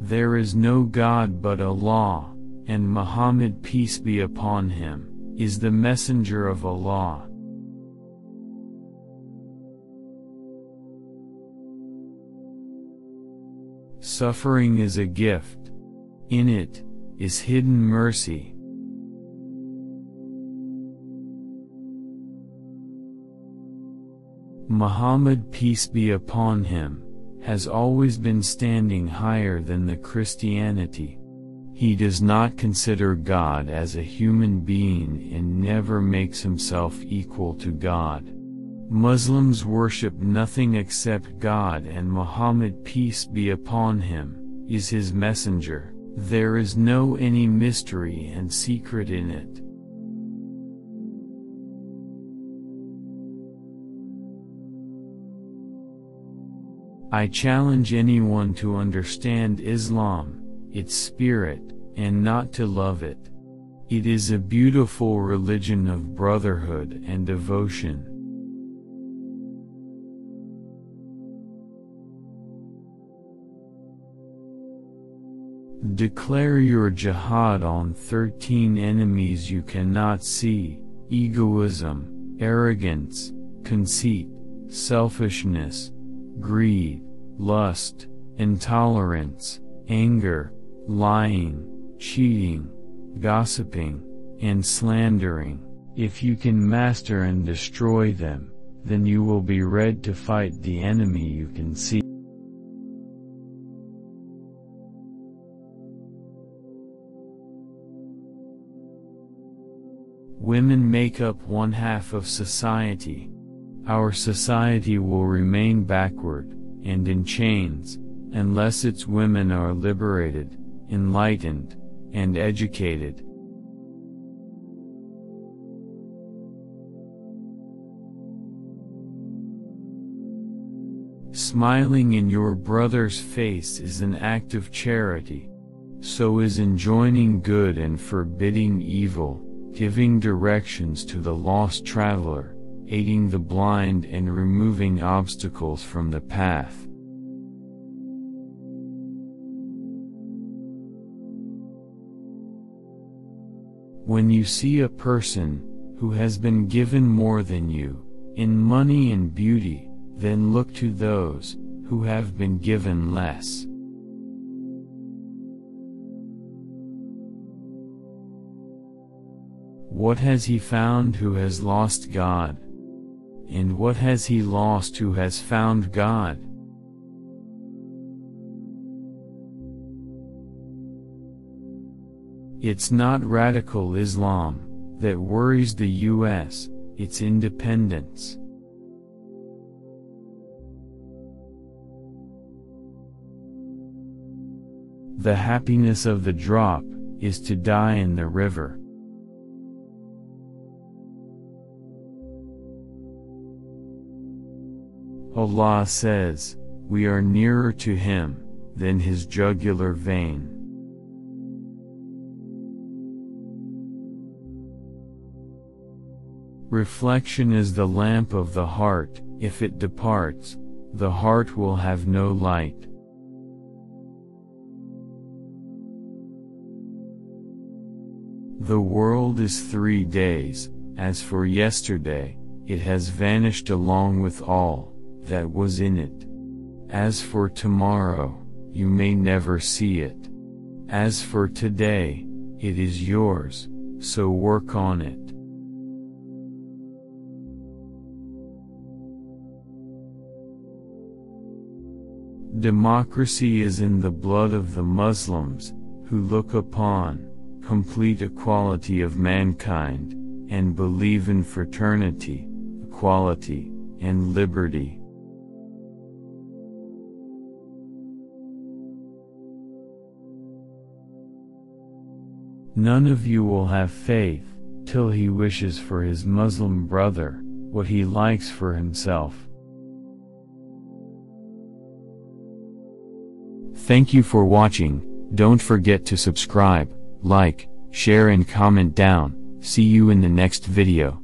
There is no God but Allah, and Muhammad, peace be upon him, is the messenger of Allah. Suffering is a gift. In it is hidden mercy. Muhammad, peace be upon him, has always been standing higher than the Christianity. He does not consider God as a human being and never makes himself equal to God. Muslims worship nothing except God, and Muhammad, peace be upon him, is his messenger. There is no any mystery and secret in it. I challenge anyone to understand Islam, its spirit, and not to love it. It is a beautiful religion of brotherhood and devotion. Declare your jihad on 13 enemies you cannot see: egoism, arrogance, conceit, selfishness, greed, lust, intolerance, anger, lying, cheating, gossiping, and slandering. If you can master and destroy them, then you will be ready to fight the enemy you can see. Women make up 1/2 of society. Our society will remain backward and in chains unless its women are liberated, enlightened, and educated. Smiling in your brother's face is an act of charity. So is enjoining good and forbidding evil, giving directions to the lost traveler, aiding the blind, and removing obstacles from the path. When you see a person who has been given more than you, in money and beauty, then look to those who have been given less. What has he found who has lost God? And what has he lost who has found God? It's not radical Islam that worries the US, it's independence. The happiness of the drop is to die in the river. Allah says, we are nearer to him than his jugular vein. Reflection is the lamp of the heart. If it departs, the heart will have no light. The world is 3 days. As for yesterday, it has vanished along with all that was in it. As for tomorrow, you may never see it. As for today, it is yours, so work on it. Democracy is in the blood of the Muslims, who look upon complete equality of mankind, and believe in fraternity, equality, and liberty. None of you will have faith till he wishes for his Muslim brother what he likes for himself. Thank you for watching. Don't forget to subscribe, like, share and comment down. See you in the next video.